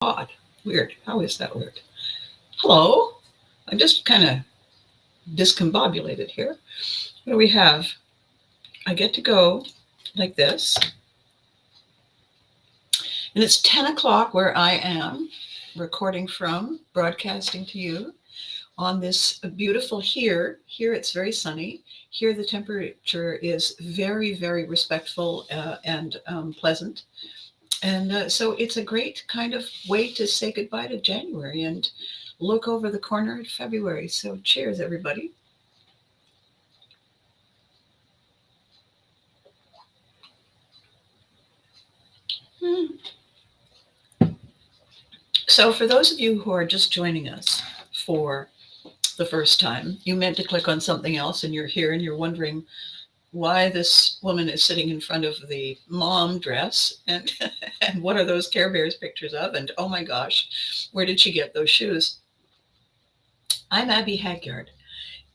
Odd. Weird. How is that weird? Hello. I'm just kind of discombobulated here. What do we have? I get to go like this, and it's 10 o'clock where I am recording from, broadcasting to you on this beautiful here. Here it's very sunny. Here the temperature is very, very respectful and pleasant. And so it's a great kind of way to say goodbye to January and look over the corner at February. So cheers, everybody. Hmm. So for those of you who are just joining us for the first time, you meant to click on something else and you're here and you're wondering why this woman is sitting in front of the mom dress and and what are those Care Bears pictures of, and oh my gosh, where did she get those shoes? I'm Abby Hagyard,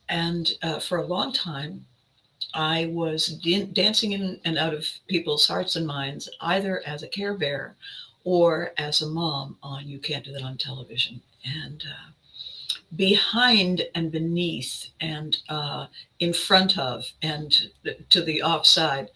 and for a long time I was dancing in and out of people's hearts and minds, either as a Care Bear or as a mom on You Can't Do That on Television. And behind and beneath and in front of and to the offside,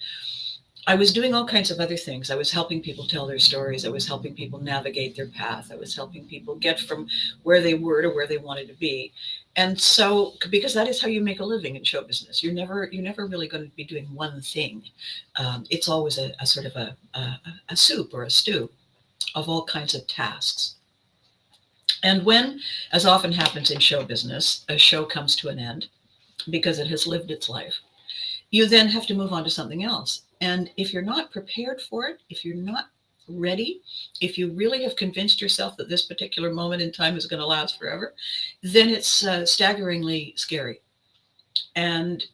I was doing all kinds of other things. I was helping people tell their stories. I was helping people navigate their path. I was helping people get from where they were to where they wanted to be. And so, because that is how you make a living in show business, you're never really going to be doing one thing. It's always a sort of a soup or a stew of all kinds of tasks. And when, as often happens in show business, a show comes to an end because it has lived its life, you then have to move on to something else. And if you're not prepared for it, if you're not ready, if you really have convinced yourself that this particular moment in time is going to last forever, then it's staggeringly scary. And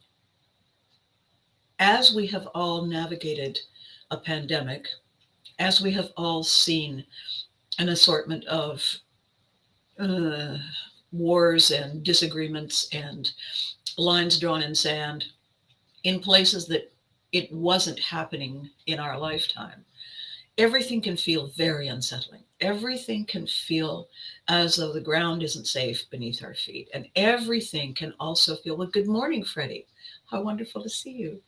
as we have all navigated a pandemic, as we have all seen an assortment of uh, wars and disagreements and lines drawn in sand in places that it wasn't happening in our lifetime, everything can feel very unsettling. Everything can feel as though the ground isn't safe beneath our feet. And everything can also feel, well, good morning, Freddie. How wonderful to see you.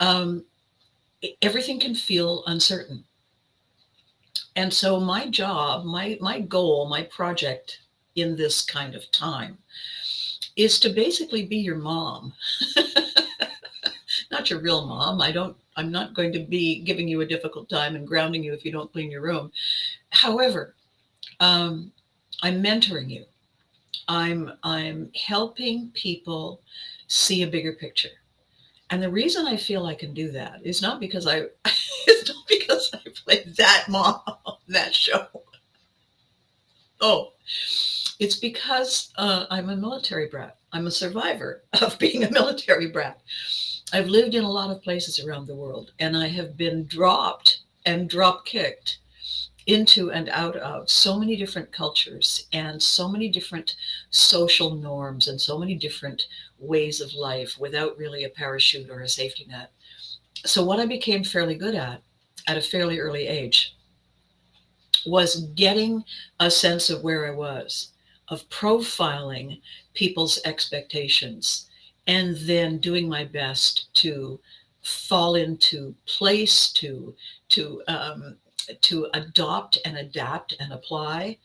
Um, Everything can feel uncertain. And so my job, my goal, my project in this kind of time is to basically be your mom. Not your real mom. I'm not going to be giving you a difficult time and grounding you if you don't clean your room. However, um, I'm mentoring you. I'm helping people see a bigger picture. And the reason I feel I can do that is not because I it's not because I played that mom on that show. Oh, it's because I'm a military brat. I'm a survivor of being a military brat. I've lived in a lot of places around the world, and I have been dropped and drop kicked into and out of so many different cultures and so many different social norms and so many different ways of life without really a parachute or a safety net. So, what I became fairly good at a fairly early age was getting a sense of where I was, of profiling people's expectations, and then doing my best to fall into place, to adopt and adapt and apply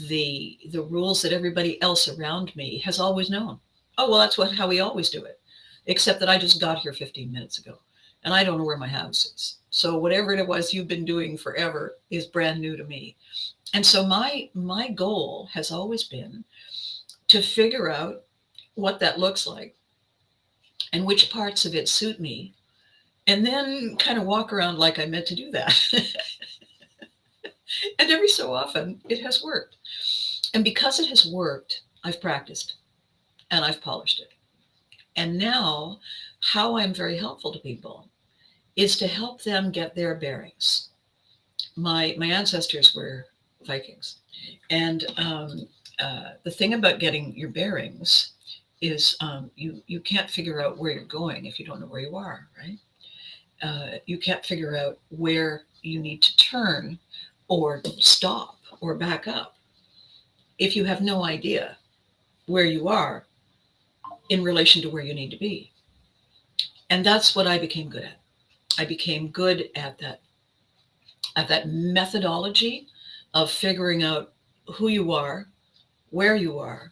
the rules that everybody else around me has always known. Oh well, that's what how we always do it, except that I just got here 15 minutes ago, and I don't know where my house is. So whatever it was you've been doing forever is brand new to me. And so my goal has always been to figure out what that looks like and which parts of it suit me, and then kind of walk around like I meant to do that. And every so often it has worked. And because it has worked, I've practiced and I've polished it. And now, how I'm very helpful to people is to help them get their bearings. My ancestors were Vikings, and the thing about getting your bearings is you can't figure out where you're going if you don't know where you are, right? You can't figure out where you need to turn or stop or back up if you have no idea where you are in relation to where you need to be. And that's what I became good at. I became good at that methodology of figuring out who you are, where you are,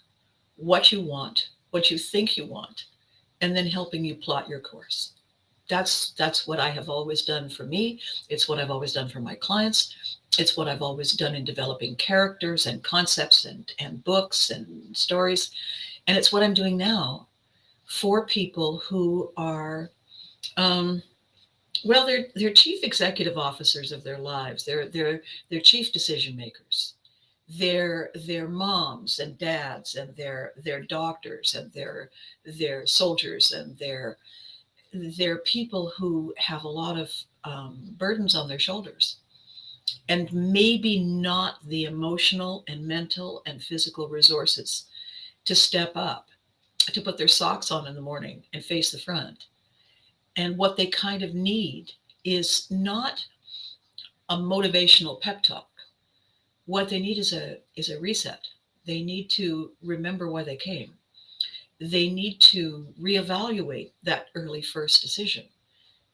what you think you want, and then helping you plot your course. That's what I have always done for me. It's what I've always done for my clients. It's what I've always done in developing characters and concepts and books and stories. And it's what I'm doing now for people who are, well, they're chief executive officers of their lives. They're chief decision makers. They're moms and dads, and they're doctors, and they're soldiers, and they're people who have a lot of burdens on their shoulders, and maybe not the emotional and mental and physical resources to step up, to put their socks on in the morning and face the front. And what they kind of need is not a motivational pep talk. What they need is a reset. They need to remember why they came. They need to reevaluate that early first decision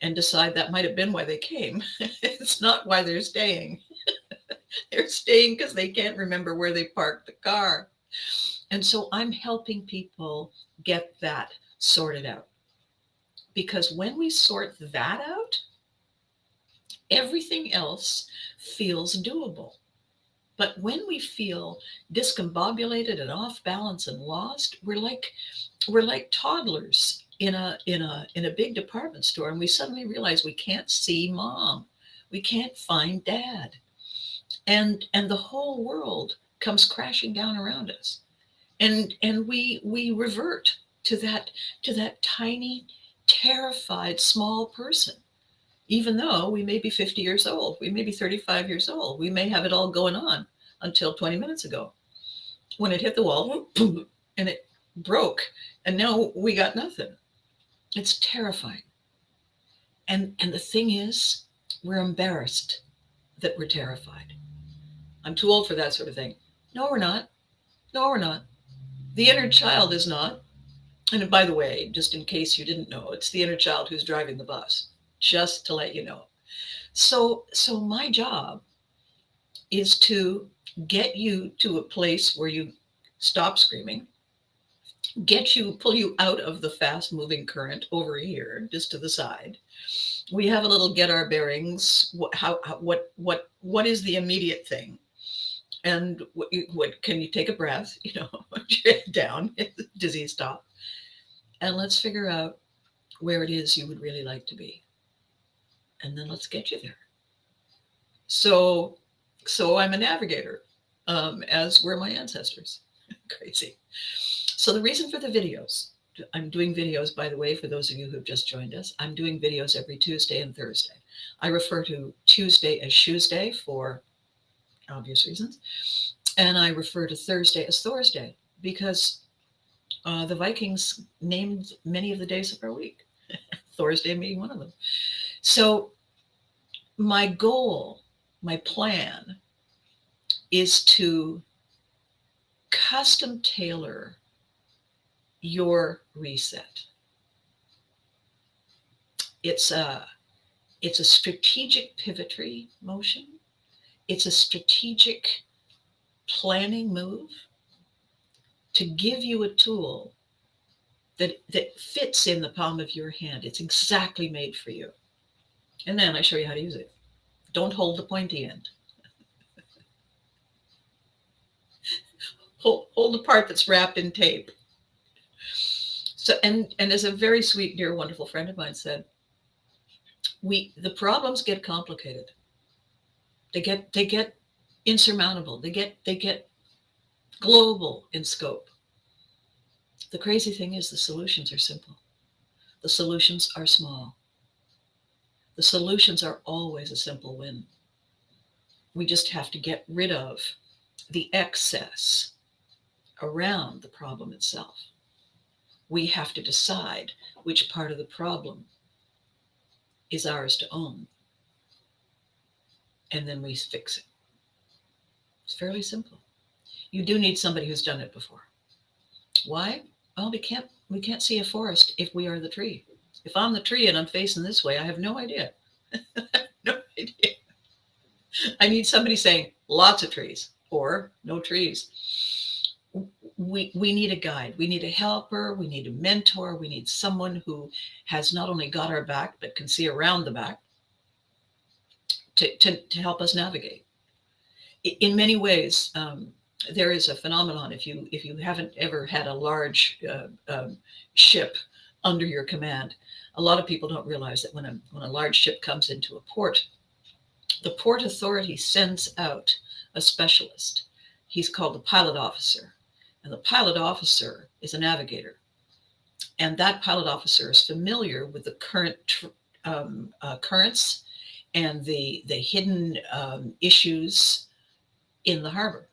and decide that might have been why they came. It's not why they're staying. They're staying because they can't remember where they parked the car. And so I'm helping people get that sorted out. Because when we sort that out, everything else feels doable. But when we feel discombobulated and off balance and lost, we're like toddlers in a big department store, and we suddenly realize we can't see mom, we can't find dad, and the whole world comes crashing down around us, and we revert to that tiny, terrified small person. Even though we may be 50 years old, we may be 35 years old, we may have it all going on until 20 minutes ago when it hit the wall, boom, and it broke, and now we got nothing. It's terrifying. And the thing is, we're embarrassed that we're terrified. I'm too old for that sort of thing. No, we're not. No, we're not. The inner child is not. And by the way, just in case you didn't know, it's the inner child who's driving the bus, just to let you know. So my job is to get you to a place where you stop screaming, pull you out of the fast moving current over here, just to the side. We have a little get our bearings. What is the immediate thing? And what can you take a breath, put your head down, disease stop. And let's figure out where it is you would really like to be. And then let's get you there. So I'm a navigator, as were my ancestors. Crazy. So the reason for the videos, I'm doing videos, by the way, for those of you who've just joined us, I'm doing videos every Tuesday and Thursday. I refer to Tuesday as Shoesday for obvious reasons. And I refer to Thursday as Thorsday because the Vikings named many of the days of our week, Thorsday being one of them. So my goal, my plan is to custom tailor your reset. It's a strategic pivotry motion. It's a strategic planning move to give you a tool that fits in the palm of your hand. It's exactly made for you. And then I show you how to use it. Don't hold the pointy end. Hold the part that's wrapped in tape. So, and as a very sweet, dear, wonderful friend of mine said, the problems get complicated. They get insurmountable. They get global in scope. The crazy thing is the solutions are simple. The solutions are small. The solutions are always a simple win. We just have to get rid of the excess around the problem itself. We have to decide which part of the problem is ours to own. And then we fix it. It's fairly simple. You do need somebody who's done it before. Why? Well, we can't see a forest if we are the tree. If I'm the tree and I'm facing this way, I have no idea. No idea. I need somebody saying lots of trees or no trees. We need a guide. We need a helper. We need a mentor. We need someone who has not only got our back, but can see around the back to help us navigate. In many ways, there is a phenomenon. If you haven't ever had a large ship under your command, a lot of people don't realize that when a large ship comes into a port, the port authority sends out a specialist. He's called the pilot officer, and the pilot officer is a navigator, and that pilot officer is familiar with the current currents and the hidden issues in the harbor.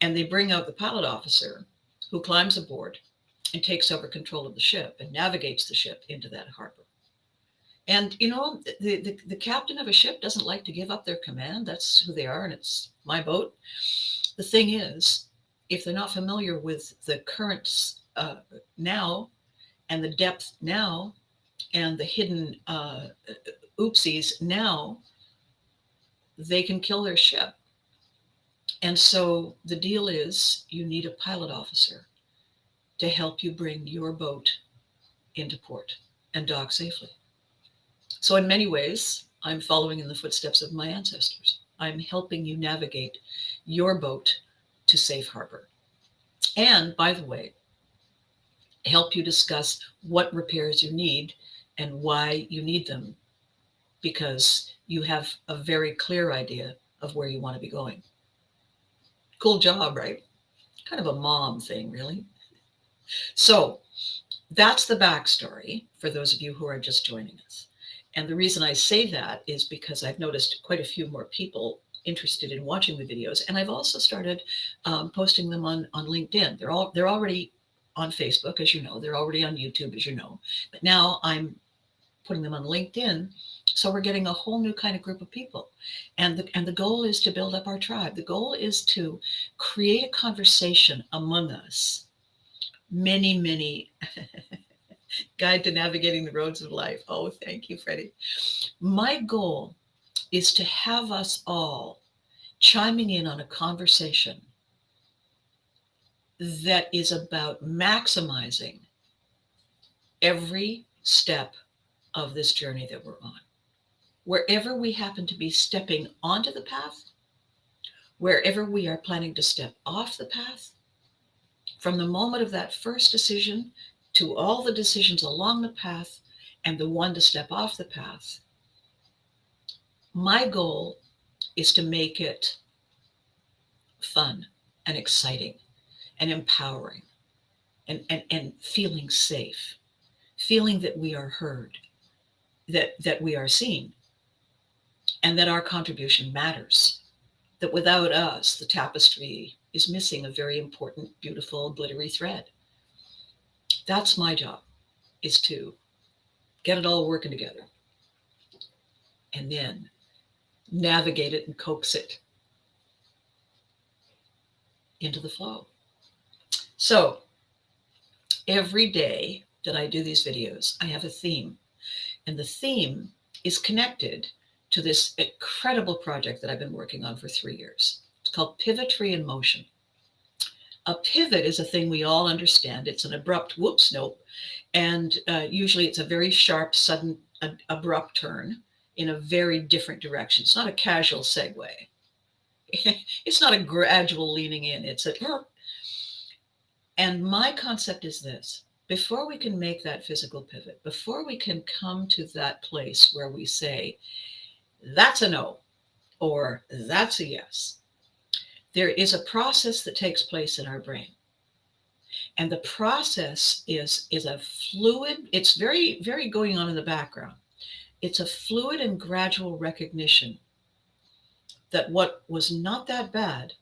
And they bring out the pilot officer who climbs aboard and takes over control of the ship and navigates the ship into that harbor. And the captain of a ship doesn't like to give up their command. That's who they are, and it's my boat. The thing is, if they're not familiar with the currents now and the depth now and the hidden oopsies now, they can kill their ship. And so the deal is you need a pilot officer to help you bring your boat into port and dock safely. So in many ways, I'm following in the footsteps of my ancestors. I'm helping you navigate your boat to safe harbor. And by the way, help you discuss what repairs you need and why you need them, because you have a very clear idea of where you want to be going. Cool job, right? Kind of a mom thing, really. So that's the backstory for those of you who are just joining us. And the reason I say that is because I've noticed quite a few more people interested in watching the videos. And I've also started posting them on LinkedIn. They're already on Facebook, as you know. They're already on YouTube, as you know. But now I'm putting them on LinkedIn. So we're getting a whole new kind of group of people. And the goal is to build up our tribe. The goal is to create a conversation among us. Many Guide to Navigating the Roads of Life. Oh, thank you, Freddie. My goal is to have us all chiming in on a conversation that is about maximizing every step of this journey that we're on. Wherever we happen to be stepping onto the path, wherever we are planning to step off the path, from the moment of that first decision to all the decisions along the path and the one to step off the path, my goal is to make it fun and exciting and empowering and feeling safe, feeling that we are heard, that we are seen, and that our contribution matters, that without us, the tapestry is missing a very important, beautiful, glittery thread. That's my job, is to get it all working together and then navigate it and coax it into the flow. So every day that I do these videos, I have a theme, and the theme is connected to this incredible project that I've been working on for 3 years. It's called Pivotry in Motion. A pivot is a thing we all understand. It's an abrupt whoops, nope. And usually it's a very sharp, sudden, abrupt turn in a very different direction. It's not a casual segue. It's not a gradual leaning in. It's a... And my concept is this. Before we can make that physical pivot, before we can come to that place where we say, that's a no, or that's a yes, there is a process that takes place in our brain. And the process is a fluid, it's very, very going on in the background. It's a fluid and gradual recognition that what was not that bad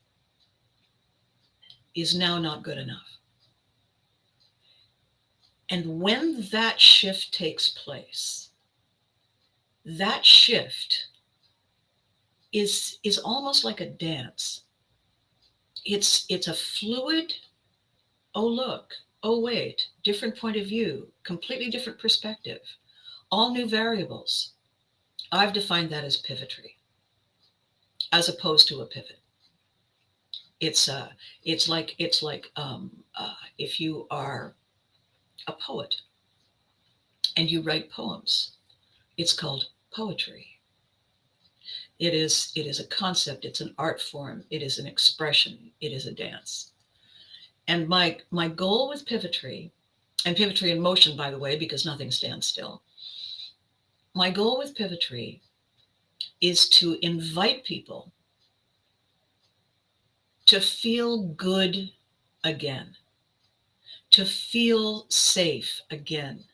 is now not good enough. And when that shift takes place, that shift is almost like a dance. it's a fluid, oh look, oh wait, different point of view, completely different perspective, all new variables. I've defined that as pivotry, as opposed to a pivot. It's like if you are a poet and you write poems, it's called poetry. It is a concept, it's an art form, it is an expression, it is a dance. And my goal with pivotry, and pivotry in motion, by the way, because nothing stands still. My goal with pivotry is to invite people to feel good again, to feel safe again,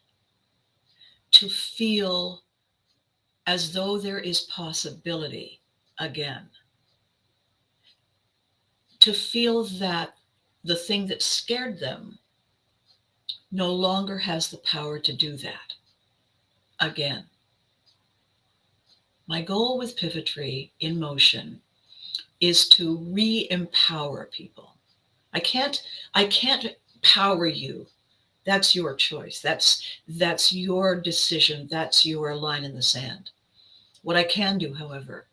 to feel as though there is possibility again, to feel that the thing that scared them no longer has the power to do that again. My goal with Pivotry in Motion is to re-empower people. I can't power you. That's your choice. That's your decision. That's your line in the sand. What I can do, however,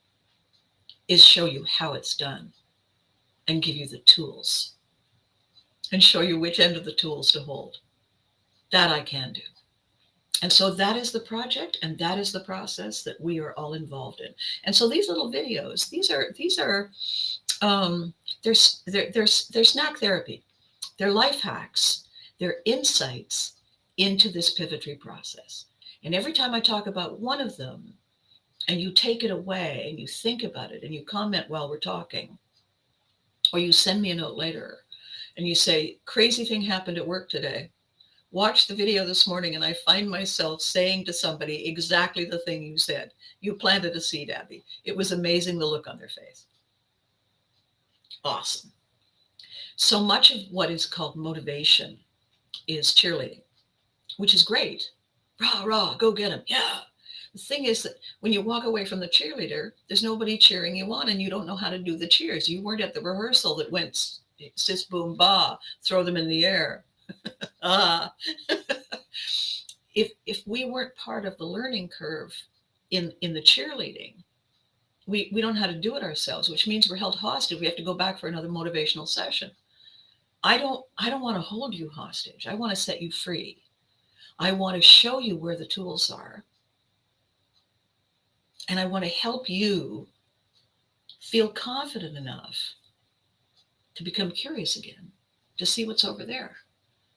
is show you how it's done and give you the tools and show you which end of the tools to hold. That I can do. And so that is the project, and that is the process that we are all involved in. And so these little videos, these are they're snack therapy. They're life hacks. They're insights into this Pivotry process. And every time I talk about one of them, and you take it away and you think about it and you comment while we're talking, or you send me a note later and you say, crazy thing happened at work today. Watch the video this morning and I find myself saying to somebody exactly the thing you said. You planted a seed, Abby. It was amazing, the look on their face. Awesome. So much of what is called motivation is cheerleading, which is great. Rah, rah, go get him. Yeah. The thing is that when you walk away from the cheerleader, there's nobody cheering you on and you don't know how to do the cheers. You weren't at the rehearsal that went sis, boom, ba, throw them in the air. If we weren't part of the learning curve in the cheerleading, we don't know how to do it ourselves, which means we're held hostage. We have to go back for another motivational session. I don't want to hold you hostage. I want to set you free. I want to show you where the tools are. And I want to help you feel confident enough to become curious again, to see what's over there.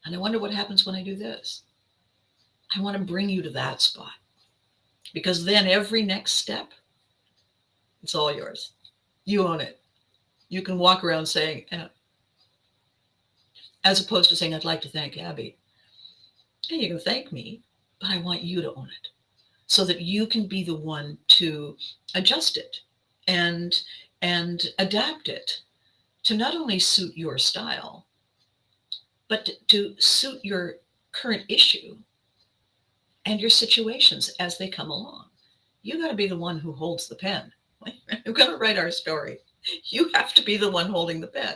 And I wonder what happens when I do this. I want to bring you to that spot, because then every next step, it's all yours. You own it. You can walk around saying, as opposed to saying, I'd like to thank Abby. And you can thank me, but I want you to own it so that you can be the one to adjust it and adapt it to not only suit your style, but to suit your current issue and your situations as they come along. You got to be the one who holds the pen. We're going to write our story. You have to be the one holding the pen,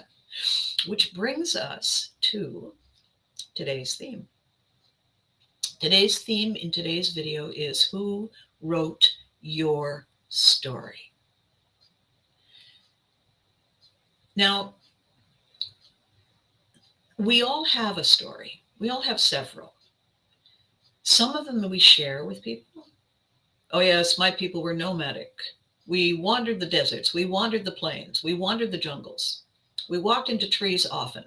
which brings us to today's theme. Today's theme in today's video is who wrote your story. Now, we all have a story. We all have several. Some of them we share with people. Oh yes, my people were nomadic. We wandered the deserts. We wandered the plains. We wandered the jungles. We walked into trees often.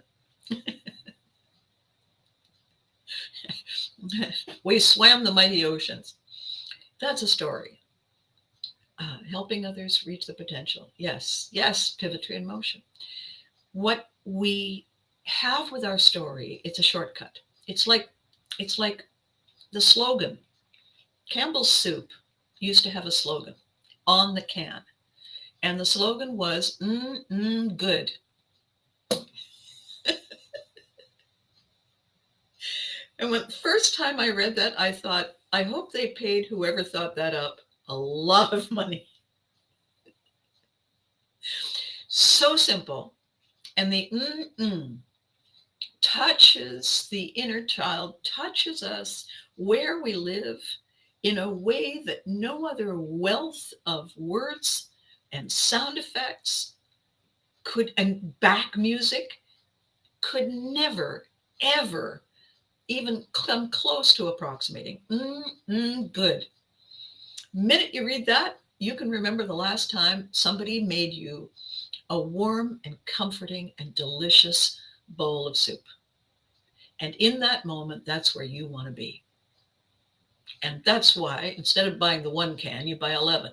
We swam the mighty oceans. That's a story. Helping others reach the potential. Yes, Pivotry in Motion. What we have with our story, it's a shortcut. It's like the slogan. Campbell's Soup used to have a slogan on the can. And the slogan was, good. And when the first time I read that, I thought, I hope they paid whoever thought that up a lot of money. So simple And the touches the inner child, touches us where we live in a way that no other wealth of words and sound effects could, and back music could never, ever even come close to approximating. Good. Minute you read that, you can remember the last time somebody made you a warm and comforting and delicious bowl of soup. And in that moment, that's where you want to be. And that's why instead of buying the 1 can, you buy 11.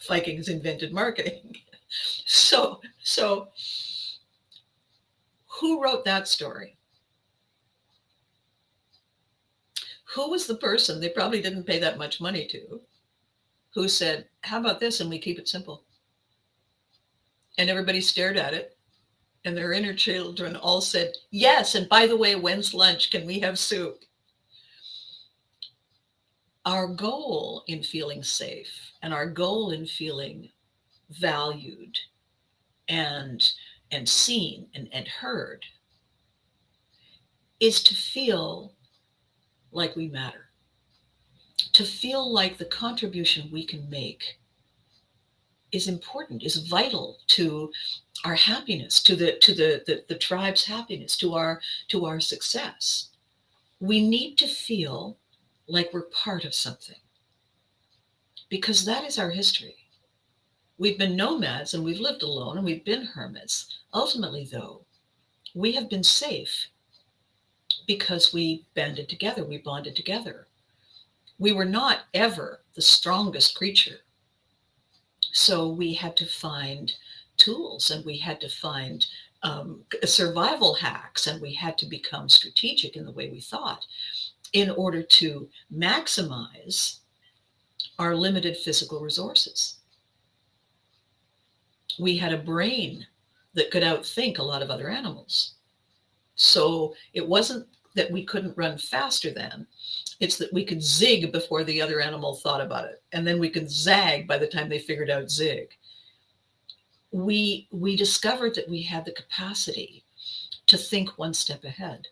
Vikings invented marketing. So who wrote that story? Who was the person they probably didn't pay that much money to, who said, how about this? And we keep it simple. And everybody stared at it. And their inner children all said, yes. And by the way, when's lunch? Can we have soup? Our goal in feeling safe and our goal in feeling valued and seen and heard is to feel like we matter, to feel like the contribution we can make is important, is vital to our happiness, to the tribe's happiness, to our success. We need to feel like we're part of something, because that is our history. We've been nomads and we've lived alone and we've been hermits. Ultimately, though, we have been safe because we banded together, we bonded together. We were not ever the strongest creature. So we had to find tools, and we had to find survival hacks, and we had to become strategic in the way we thought in order to maximize our limited physical resources. We had a brain that could outthink a lot of other animals. So it wasn't that we couldn't run faster than, it's that we could zig before the other animal thought about it. And then we could zag by the time they figured out zig. We discovered that we had the capacity to think one step ahead.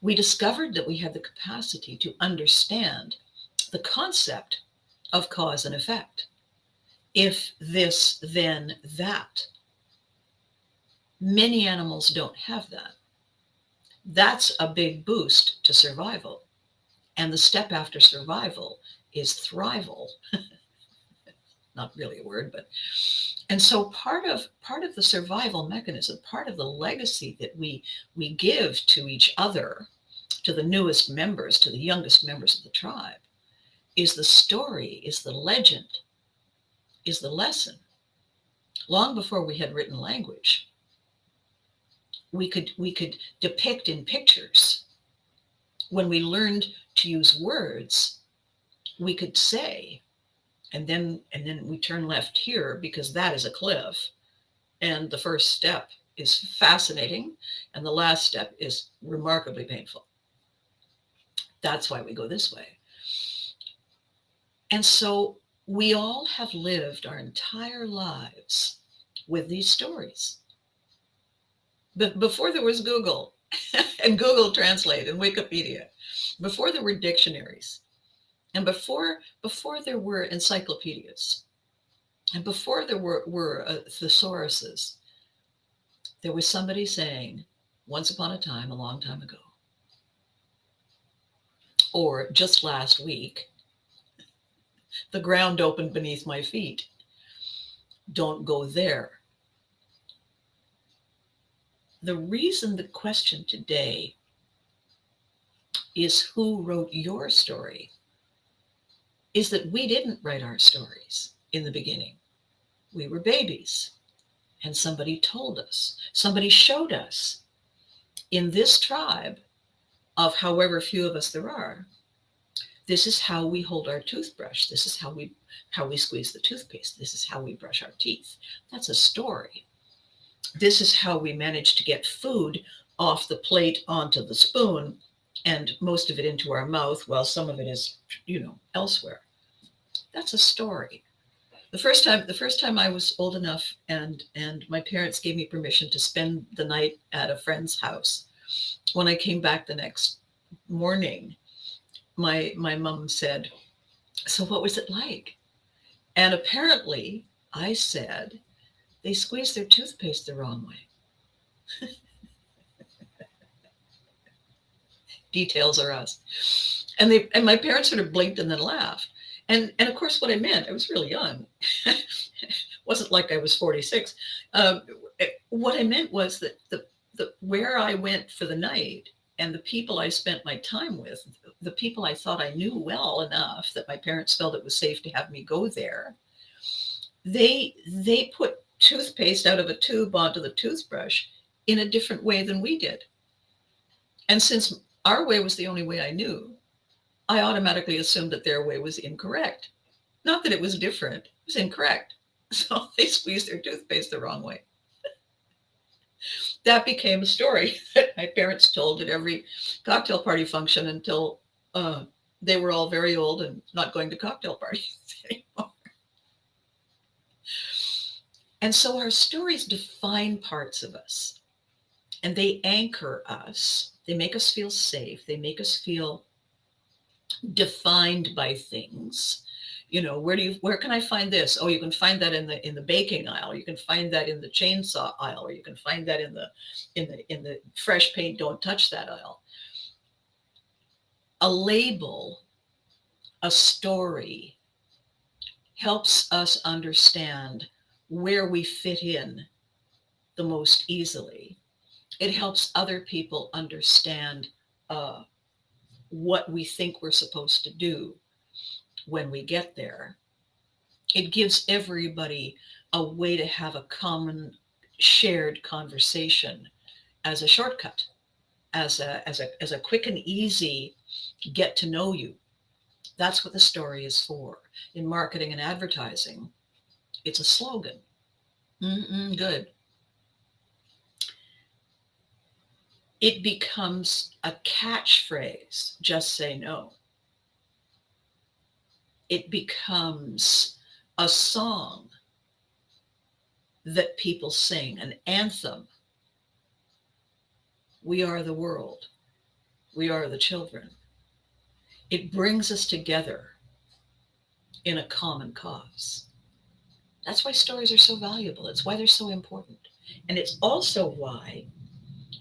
We discovered that we had the capacity to understand the concept of cause and effect. If this, then that. Many animals don't have that. That's a big boost to survival. And the step after survival is thrival. Not really a word, but. And so part of the survival mechanism, part of the legacy that we give to each other, to the newest members, to the youngest members of the tribe, is the story, is the legend, is the lesson. Long before we had written language, we could depict in pictures. When we learned to use words, we could say, and then we turn left here because that is a cliff. And the first step is fascinating, and the last step is remarkably painful. That's why we go this way. And so we all have lived our entire lives with these stories. But before there was Google and Google Translate and Wikipedia, before there were dictionaries, and before there were encyclopedias, and before there were thesauruses, there was somebody saying, once upon a time, a long time ago, or just last week, the ground opened beneath my feet. Don't go there. The reason the question today is who wrote your story is that we didn't write our stories in the beginning. We were babies, and somebody told us, somebody showed us in this tribe of however few of us there are, this is how we hold our toothbrush. This is how we squeeze the toothpaste. This is how we brush our teeth. That's a story. This is how we manage to get food off the plate onto the spoon, and most of it into our mouth, while some of it is, elsewhere. That's a story. The first time I was old enough and my parents gave me permission to spend the night at a friend's house. When I came back the next morning, my mom said, "So what was it like?" And apparently I said, "They squeezed their toothpaste the wrong way." Details are us. And my parents sort of blinked and then laughed. And of course, what I meant, I was really young. Wasn't like I was 46. Um, what I meant was that the where I went for the night and the people I spent my time with, the people I thought I knew well enough that my parents felt it was safe to have me go there, they put toothpaste out of a tube onto the toothbrush in a different way than we did. And since our way was the only way I knew, I automatically assumed that their way was incorrect. Not that it was different, it was incorrect. So they squeezed their toothpaste the wrong way. That became a story that my parents told at every cocktail party function until they were all very old and not going to cocktail parties anymore. And so our stories define parts of us and they anchor us. They make us feel safe. They make us feel defined by things. Where can I find this? Oh, you can find that in the baking aisle. You can find that in the chainsaw aisle, or you can find that in the fresh paint, don't touch that aisle. A label, a story helps us understand where we fit in the most easily. It helps other people understand what we think we're supposed to do when we get there. It gives everybody a way to have a common shared conversation as a shortcut, as a quick and easy get to know you. That's what the story is for. In marketing and advertising, it's a slogan. Good. It becomes a catchphrase, just say no. It becomes a song that people sing, an anthem. We are the world. We are the children. It brings us together in a common cause. That's why stories are so valuable. It's why they're so important. And it's also why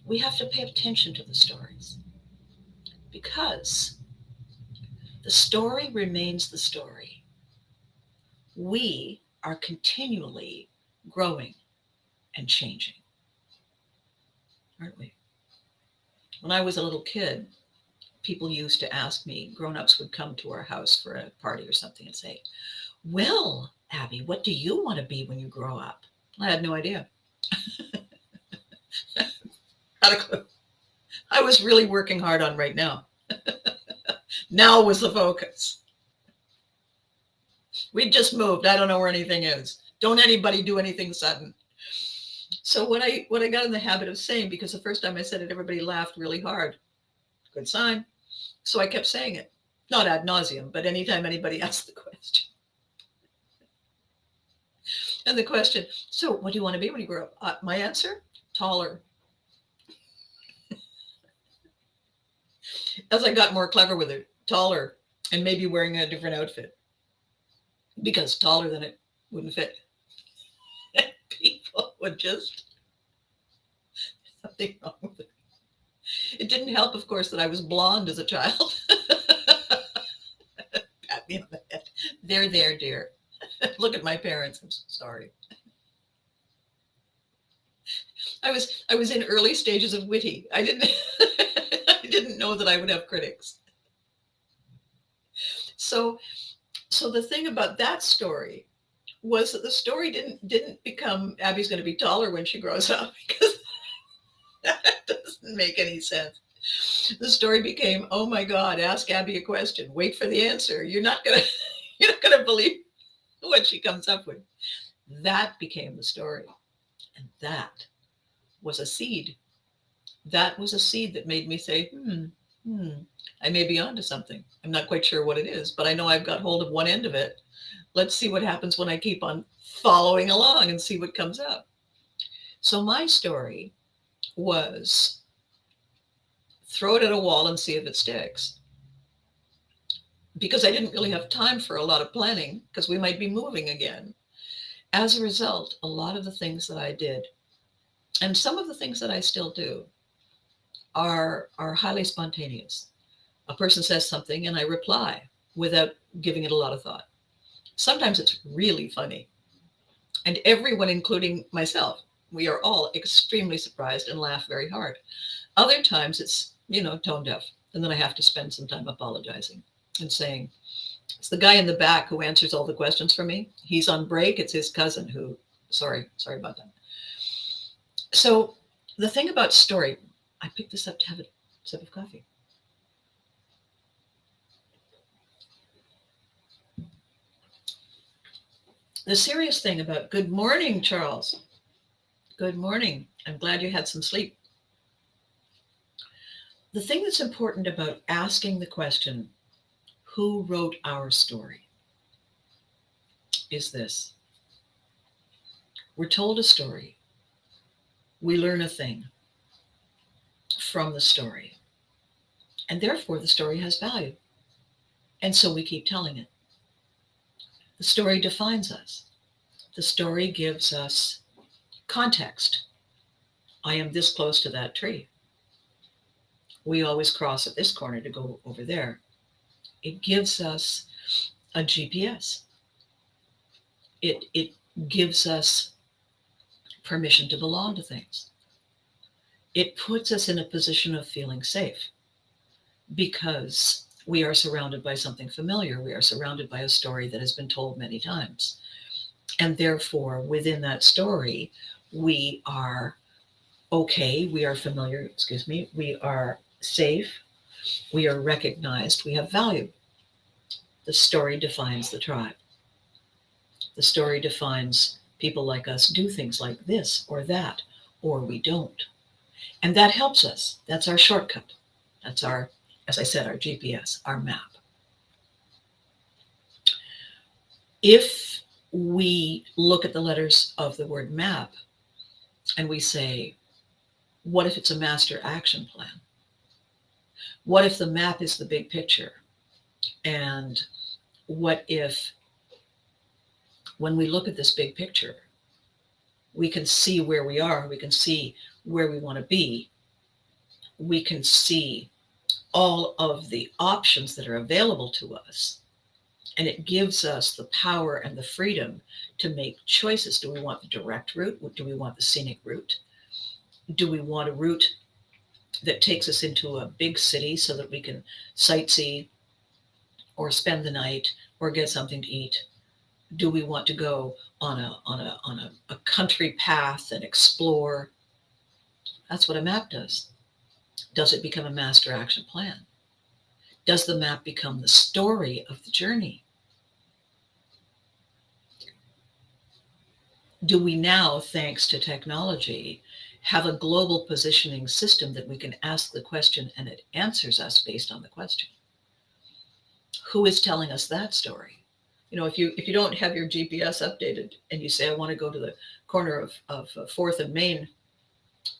we have to pay attention to the stories, because the story remains the story. We are continually growing and changing, aren't we? When I was a little kid, people used to ask me, grown-ups would come to our house for a party or something and say, "Well, Abby, what do you want to be when you grow up?" I had no idea. Not a clue. I was really working hard on right now. Now was the focus. We just moved. I don't know where anything is. Don't anybody do anything sudden. So what I got in the habit of saying, because the first time I said it, everybody laughed really hard. Good sign. So I kept saying it, not ad nauseum, but anytime anybody asked the question. And the question, "So what do you want to be when you grow up?" My answer, taller. As I got more clever with it, taller, and maybe wearing a different outfit, because taller than it wouldn't fit. People would just, something wrong with it. It didn't help, of course, that I was blonde as a child. Pat me on the head. There, dear. Look at my parents. I'm so sorry. I was in early stages of witty. I didn't know that I would have critics. So the thing about that story was that the story didn't become Abby's going to be taller when she grows up, because that doesn't make any sense. The story became, "Oh my God, ask Abby a question. Wait for the answer. You're not gonna believe what she comes up with." That became the story, and that was a seed. That was a seed that made me say, I may be onto something. I'm not quite sure what it is, but I know I've got hold of one end of it. Let's see what happens when I keep on following along and see what comes up. So my story was throw it at a wall and see if it sticks. Because I didn't really have time for a lot of planning because we might be moving again. As a result, a lot of the things that I did, and some of the things that I still do, are highly spontaneous. A person says something and I reply without giving it a lot of thought. Sometimes it's really funny. And everyone, including myself, we are all extremely surprised and laugh very hard. Other times it's, tone deaf. And then I have to spend some time apologizing and saying, it's the guy in the back who answers all the questions for me. He's on break. It's his cousin who, sorry about that. So the thing about story, I picked this up to have a sip of coffee. The serious thing about good morning, Charles. Good morning. I'm glad you had some sleep. The thing that's important about asking the question, who wrote our story, is this. We're told a story. We learn a thing from the story. And therefore, the story has value. And so we keep telling it. The story defines us. The story gives us context. I am this close to that tree. We always cross at this corner to go over there. It gives us a GPS. It gives us permission to belong to things. It puts us in a position of feeling safe because we are surrounded by something familiar. We are surrounded by a story that has been told many times. And therefore, within that story, we are okay, we are familiar, we are safe, we are recognized, we have value. The story defines the tribe. The story defines people like us do things like this or that, or we don't. And that helps us. That's our shortcut. That's our, as I said, our GPS, our map. If we look at the letters of the word map and we say, what if it's a master action plan? What if the map is the big picture? And what if, when we look at this big picture, we can see where we are, we can see where we want to be, we can see all of the options that are available to us, and it gives us the power and the freedom to make choices. Do we want the direct route? Do we want the scenic route? Do we want a route that takes us into a big city so that we can sightsee or spend the night or get something to eat? Do we want to go on a country path and explore? That's what a map does. Does it become a master action plan? Does the map become the story of the journey? Do we now, thanks to technology, have a global positioning system that we can ask the question and it answers us based on the question? Who is telling us that story? If you don't have your GPS updated and you say, I want to go to the corner of 4th and Main,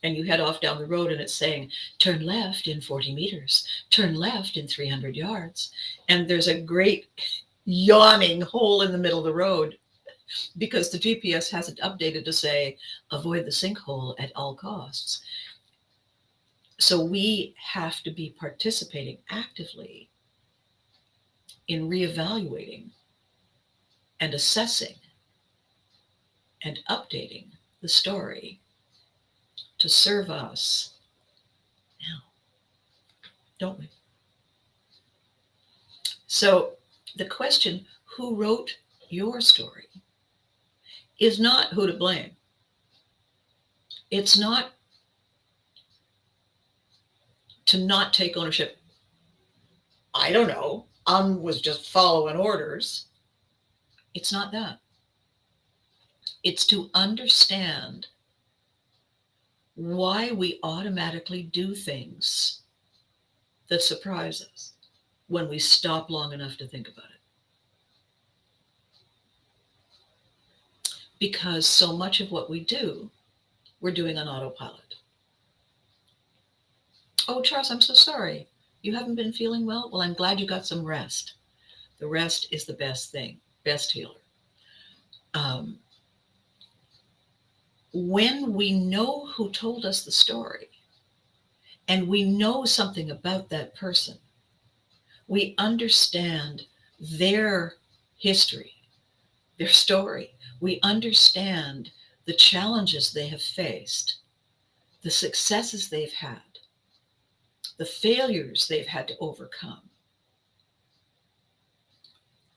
and you head off down the road and it's saying, turn left in 40 meters, turn left in 300 yards. And there's a great yawning hole in the middle of the road because the GPS hasn't updated to say, avoid the sinkhole at all costs. So we have to be participating actively in reevaluating and assessing and updating the story to serve us now, don't we? So the question, who wrote your story, is not who to blame. It's not to not take ownership. I don't know. Was just following orders. It's not that. It's to understand why we automatically do things that surprise us when we stop long enough to think about it. because so much of what we do, we're doing on autopilot. Oh, Charles, I'm so sorry. You haven't been feeling well? Well, I'm glad you got some rest. The rest is the best thing, best healer. Um, when we know who told us the story and we know something about that person, we understand their history, their story. We understand the challenges they have faced, the successes they've had, the failures they've had to overcome.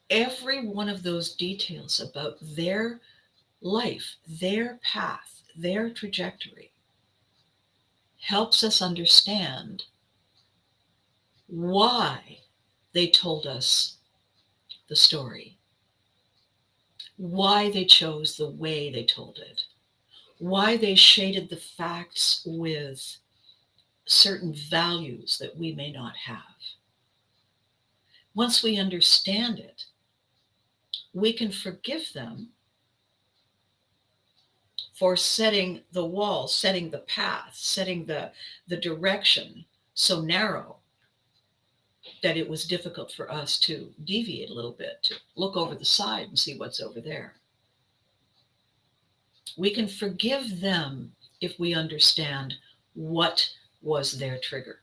Every one of those details about their life, their path, their trajectory helps us understand why they told us the story, why they chose the way they told it, why they shaded the facts with certain values that we may not have. Once we understand it, we can forgive them for setting the wall, setting the path, setting the direction so narrow that it was difficult for us to deviate a little bit, to look over the side and see what's over there. We can forgive them if we understand what was their trigger.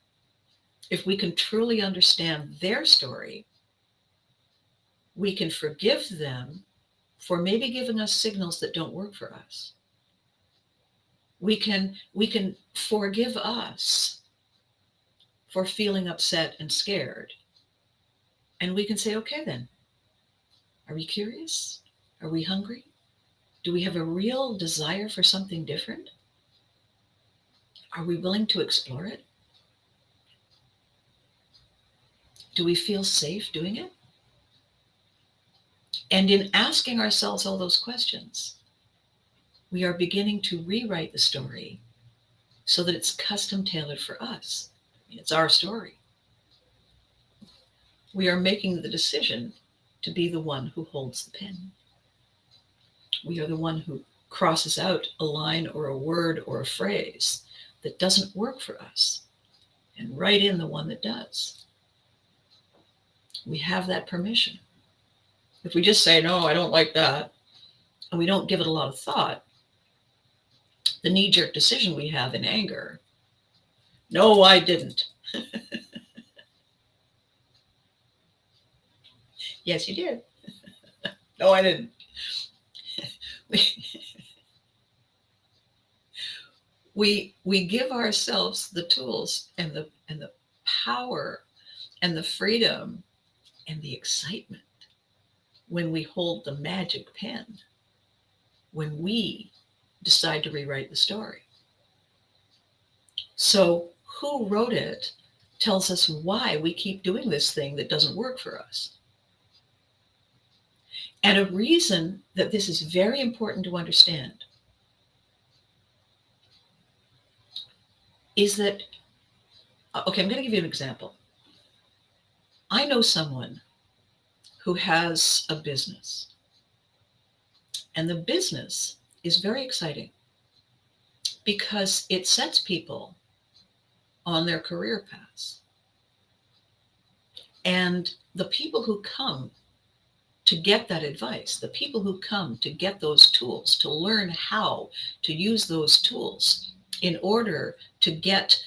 If we can truly understand their story, we can forgive them for maybe giving us signals that don't work for us. We can forgive us for feeling upset and scared. And we can say, okay, then, are we curious? Are we hungry? Do we have a real desire for something different? Are we willing to explore it? Do we feel safe doing it? And in asking ourselves all those questions, we are beginning to rewrite the story so that it's custom tailored for us. It's our story. We are making the decision to be the one who holds the pen. We are the one who crosses out a line or a word or a phrase that doesn't work for us and write in the one that does. We have that permission. If we just say, no, I don't like that, and we don't give it a lot of thought, the knee-jerk decision we have in anger, no, I didn't. Yes, you did. No, I didn't. We give ourselves the tools and the power and the freedom and the excitement when we hold the magic pen, when we decide to rewrite the story. So who wrote it tells us why we keep doing this thing that doesn't work for us. And a reason that this is very important to understand is that, okay, I'm going to give you an example. I know someone who has a business, and the business is very exciting because it sets people on their career paths. And the people who come to get that advice, the people who come to get those tools, to learn how to use those tools in order to get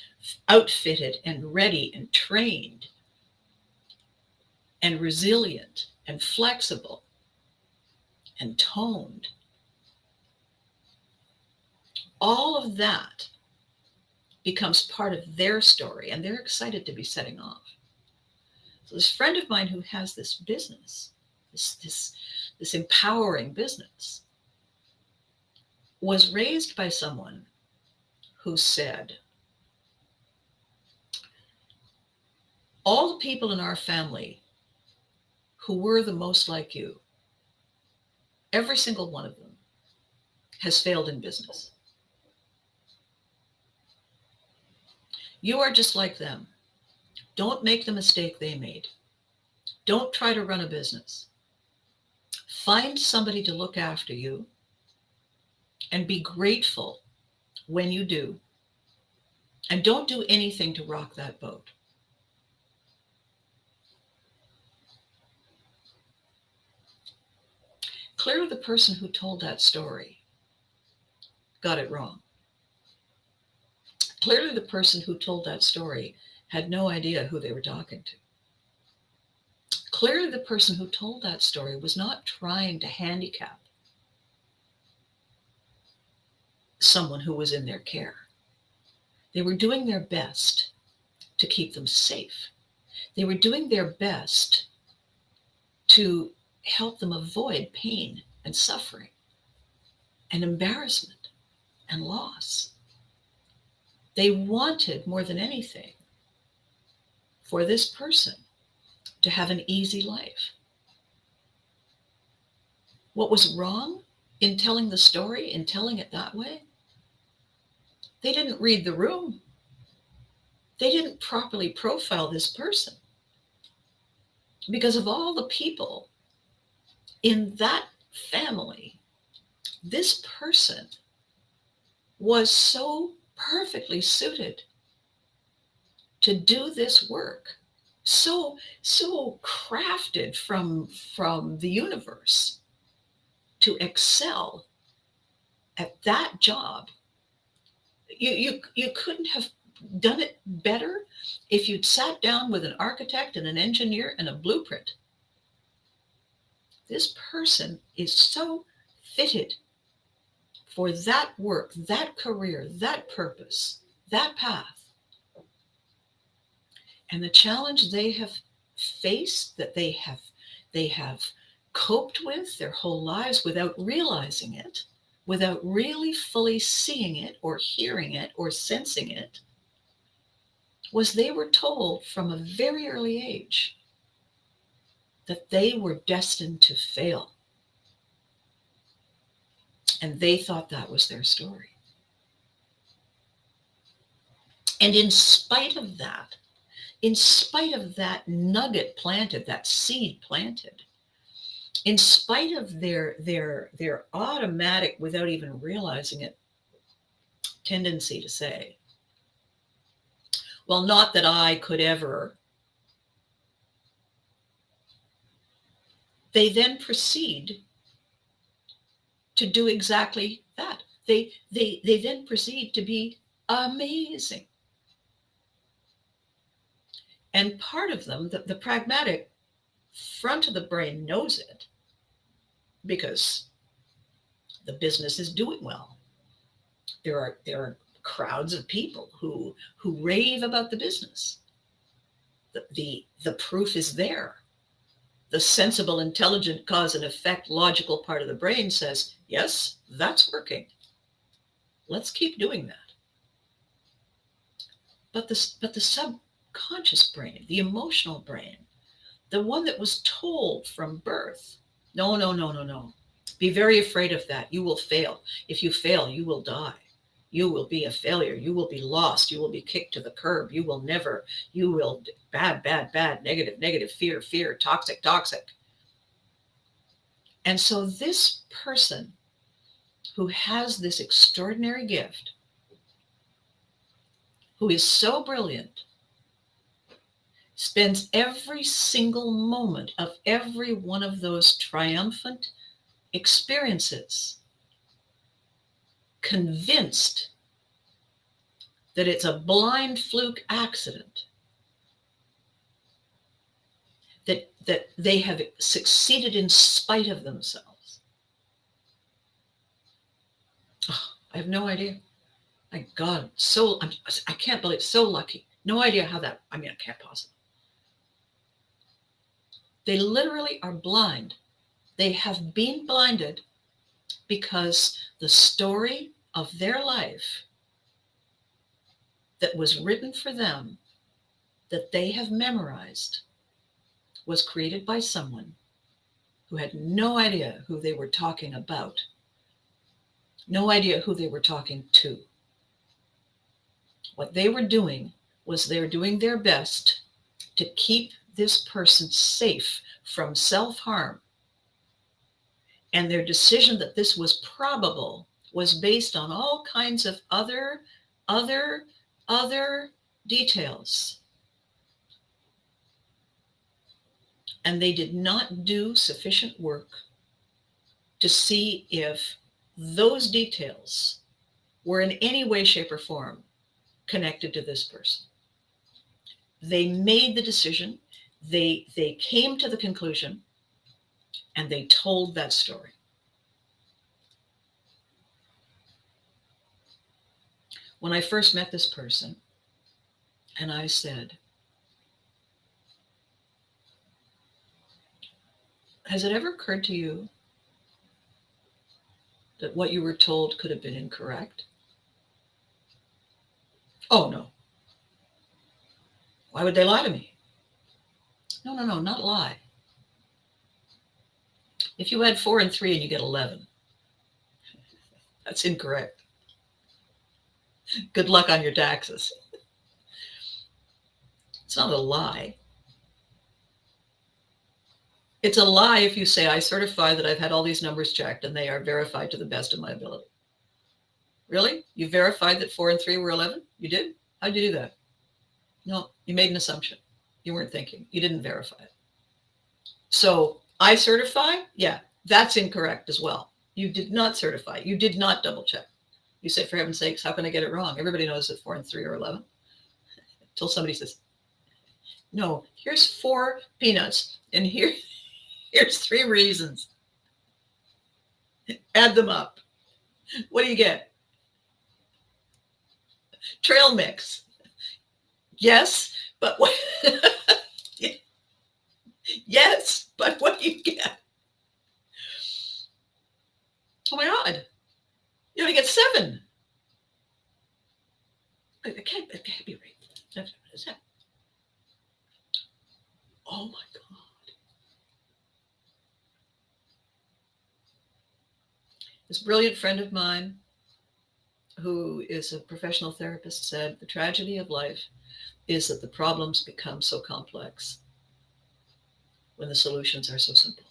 outfitted and ready and trained and resilient and flexible and toned, all of that becomes part of their story, and they're excited to be setting off. So this friend of mine who has this business, this empowering business, was raised by someone who said, all the people in our family who were the most like you, every single one of them has failed in business. You are just like them. Don't make the mistake they made. Don't try to run a business. Find somebody to look after you and be grateful when you do. And don't do anything to rock that boat. Clearly, the person who told that story got it wrong. Clearly, the person who told that story had no idea who they were talking to. Clearly, the person who told that story was not trying to handicap someone who was in their care. They were doing their best to keep them safe. They were doing their best to help them avoid pain and suffering and embarrassment and loss. They wanted more than anything for this person to have an easy life. What was wrong in telling the story, in telling it that way? They didn't read the room. They didn't properly profile this person. Because of all the people in that family, this person was so perfectly suited to do this work, so crafted from the universe to excel at that job. You couldn't have done it better if you'd sat down with an architect and an engineer and a blueprint. This person is so fitted for that work, that career, that purpose, that path. And the challenge they have faced, that they have coped with their whole lives without realizing it, without really fully seeing it or hearing it or sensing it, was they were told from a very early age that they were destined to fail. And they thought that was their story. And in spite of that nugget planted, that seed planted, in spite of their automatic, without even realizing it, tendency to say, well, not that I could ever, they then proceed to do exactly that. They then proceed to be amazing. And part of them, the pragmatic front of the brain knows it because the business is doing well. There are crowds of people who rave about the business. The proof is there. The sensible, intelligent cause and effect logical part of the brain says, yes, that's working. Let's keep doing that. But the subconscious brain, the emotional brain, the one that was told from birth, no. Be very afraid of that. You will fail. If you fail, you will die. You will be a failure. You will be lost. You will be kicked to the curb. You will bad, negative, fear, toxic. And so this person who has this extraordinary gift, who is so brilliant, spends every single moment of every one of those triumphant experiences convinced that it's a blind fluke accident, that they have succeeded in spite of themselves. Oh, I have no idea. My God, I can't believe, so lucky. No idea how that, I can't possibly. They literally are blind. They have been blinded because the story of their life that was written for them, that they have memorized, was created by someone who had no idea who they were talking about, no idea who they were talking to. What they were doing was they're doing their best to keep this person safe from self-harm. And their decision that this was probable was based on all kinds of other details. And they did not do sufficient work to see if those details were in any way, shape, or form connected to this person. They made the decision, they came to the conclusion, and they told that story. When I first met this person, and I said, has it ever occurred to you that what you were told could have been incorrect? Oh, no. Why would they lie to me? No, not lie. If you add 4 and 3 and you get 11, that's incorrect. Good luck on your taxes. It's not a lie. It's a lie if you say, I certify that I've had all these numbers checked and they are verified to the best of my ability. Really? You verified that 4 and 3 were 11? You did? How'd you do that? No, you made an assumption. You weren't thinking. You didn't verify it. So I certify? Yeah, that's incorrect as well. You did not certify. You did not double check. You said, for heaven's sakes, how can I get it wrong? Everybody knows that 4 and 3 are 11. Until somebody says, no, here's 4 peanuts and here's 3 reasons. Add them up. What do you get? Trail mix. Yes, but what? Yes, but what do you get? Oh my God. You only get 7. It can't be right. Is that? Oh my God. This brilliant friend of mine, who is a professional therapist, said the tragedy of life is that the problems become so complex when the solutions are so simple.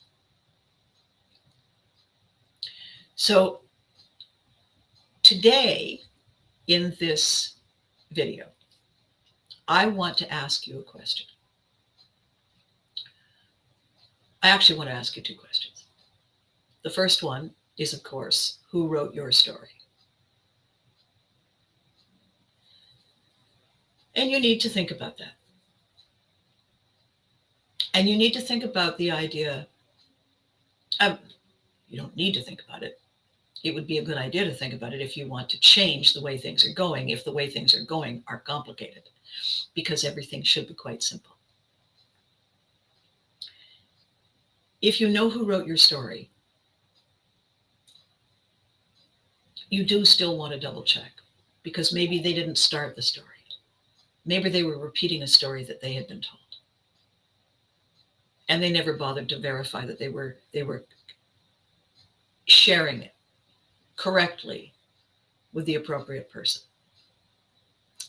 So today, in this video, I want to ask you a question. I actually want to ask you 2 questions. The first one is, of course, who wrote your story? And you need to think about that. And you need to think about the idea of, you don't need to think about it. It would be a good idea to think about it if you want to change the way things are going, if the way things are going are complicated, because everything should be quite simple. If you know who wrote your story, you do still want to double check, because maybe they didn't start the story. Maybe they were repeating a story that they had been told. And they never bothered to verify that they were sharing it correctly with the appropriate person.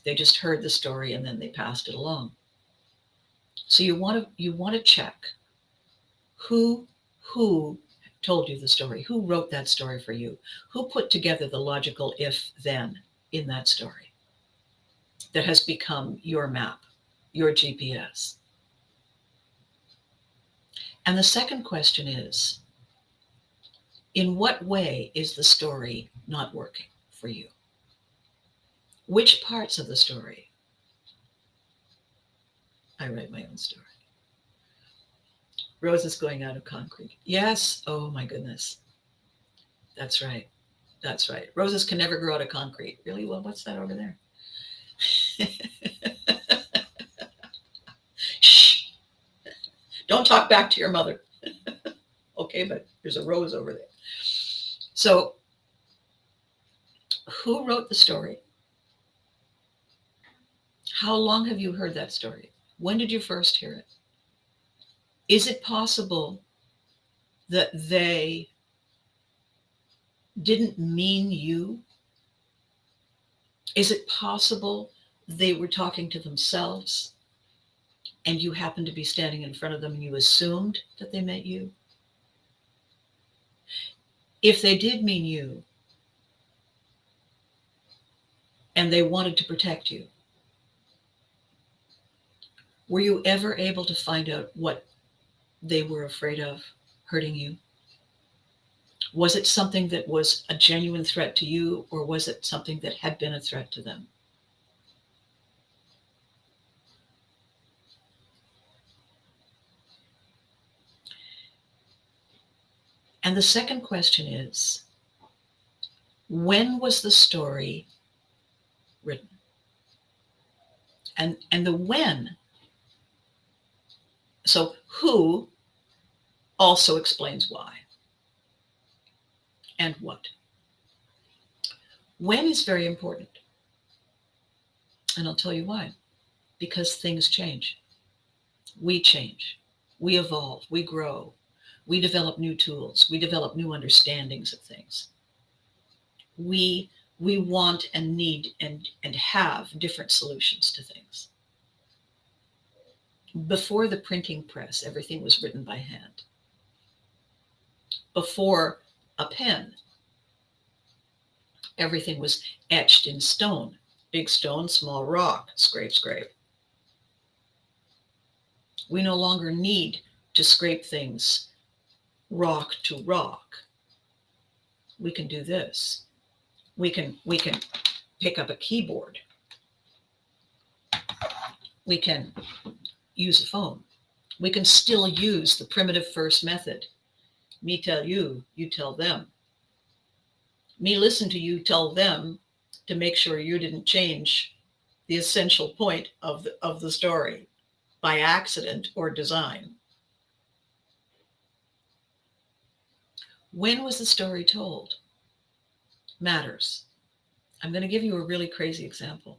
They just heard the story and then they passed it along. So you want to check who told you the story, who wrote that story for you, who put together the logical if-then in that story that has become your map, your GPS. And the second question is, in what way is the story not working for you? Which parts of the story? I write my own story. Roses going out of concrete. Yes. Oh my goodness. That's right. That's right. Roses can never grow out of concrete. Really? Well, what's that over there? Shh. Don't talk back to your mother. Okay, but there's a rose over there. So, who wrote the story? How long have you heard that story? When did you first hear it? Is it possible that they didn't mean you? Is it possible they were talking to themselves and you happened to be standing in front of them and you assumed that they meant you? If they did mean you, and they wanted to protect you. Were you ever able to find out what they were afraid of hurting you? Was it something that was a genuine threat to you, or was it something that had been a threat to them? And the second question is, when was the story written? And the when, so who also explains why and what. When is very important. And I'll tell you why. Because things change. We change. We evolve. We grow. We develop new tools. We develop new understandings of things. We want and need and have different solutions to things. Before the printing press, everything was written by hand. Before a pen, everything was etched in stone. Big stone, small rock, scrape, scrape. We no longer need to scrape things rock to rock. We can do this. We can pick up a keyboard. We can use a phone. We can still use the primitive first method. Me tell you, you tell them. Me listen to you tell them to make sure you didn't change the essential point of the story by accident or design. When was the story told? Matters. I'm going to give you a really crazy example.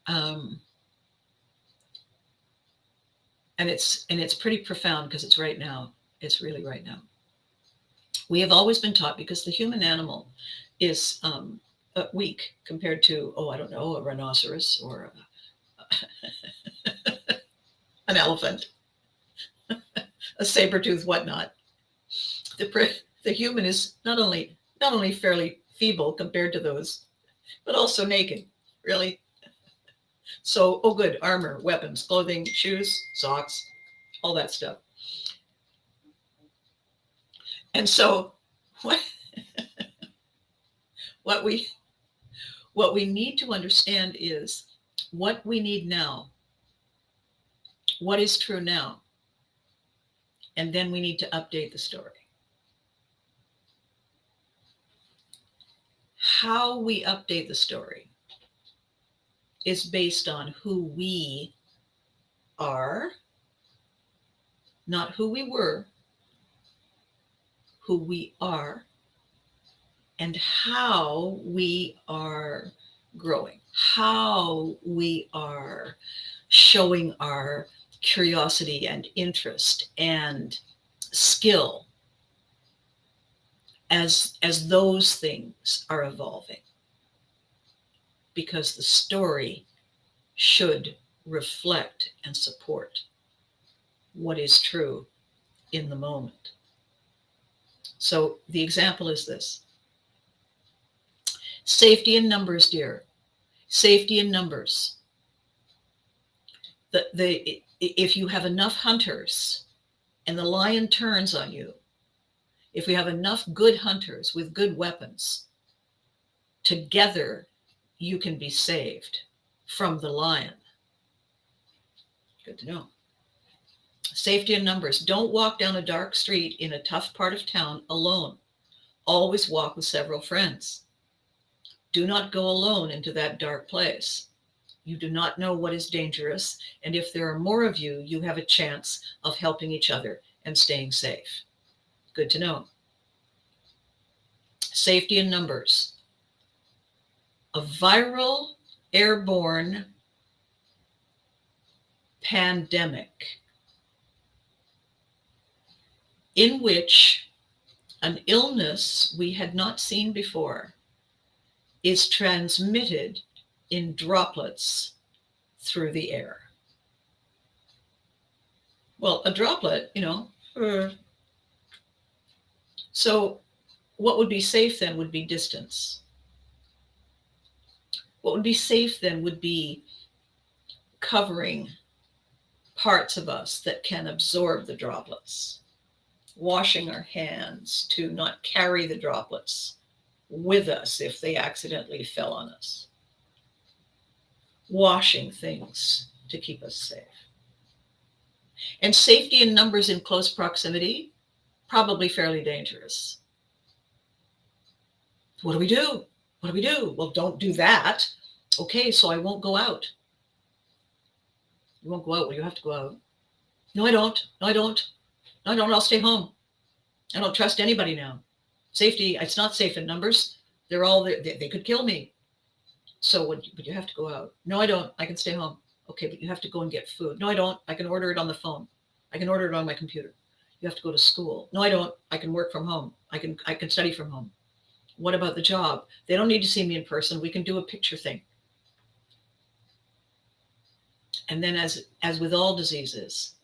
And it's pretty profound because it's right now. It's really right now. We have always been taught, because the human animal is weak compared to, I don't know, a rhinoceros or an elephant, a saber-tooth, whatnot. The human is not only fairly feeble compared to those, but also naked, really. So, good, armor, weapons, clothing, shoes, socks, all that stuff. And so what we need to understand is what we need now, what is true now, and then we need to update the story. How we update the story is based on who we are, not who we were, who we are, and how we are growing, how we are showing our curiosity and interest and skill as those things are evolving. Because the story should reflect and support what is true in the moment. So the example is this. Safety in numbers, dear. Safety in numbers. If you have enough hunters and the lion turns on you, if we have enough good hunters with good weapons, together you can be saved from the lion. Good to know. Safety in numbers. Don't walk down a dark street in a tough part of town alone. Always walk with several friends. Do not go alone into that dark place. You do not know what is dangerous, and if there are more of you, you have a chance of helping each other and staying safe. Good to know. Safety in numbers. A viral airborne pandemic in which an illness we had not seen before is transmitted in droplets through the air. Well, a droplet, So what would be safe then would be distance. What would be safe then would be covering parts of us that can absorb the droplets, washing our hands to not carry the droplets with us if they accidentally fell on us, washing things to keep us safe. And safety in numbers in close proximity, probably fairly dangerous. What do we do? What do we do? Well, don't do that. Okay, so I won't go out. You won't go out. Well, you have to go out. No, I don't. No, I don't. No, I don't. I'll stay home. I don't trust anybody now. Safety, it's not safe in numbers. They're all there. They could kill me. So, but you have to go out. No, I don't. I can stay home. Okay, but you have to go and get food. No, I don't. I can order it on the phone. I can order it on my computer. You have to go to school. No, I don't. I can work from home. I can study from home. What about the job? They don't need to see me in person. We can do a picture thing. And then as with all diseases,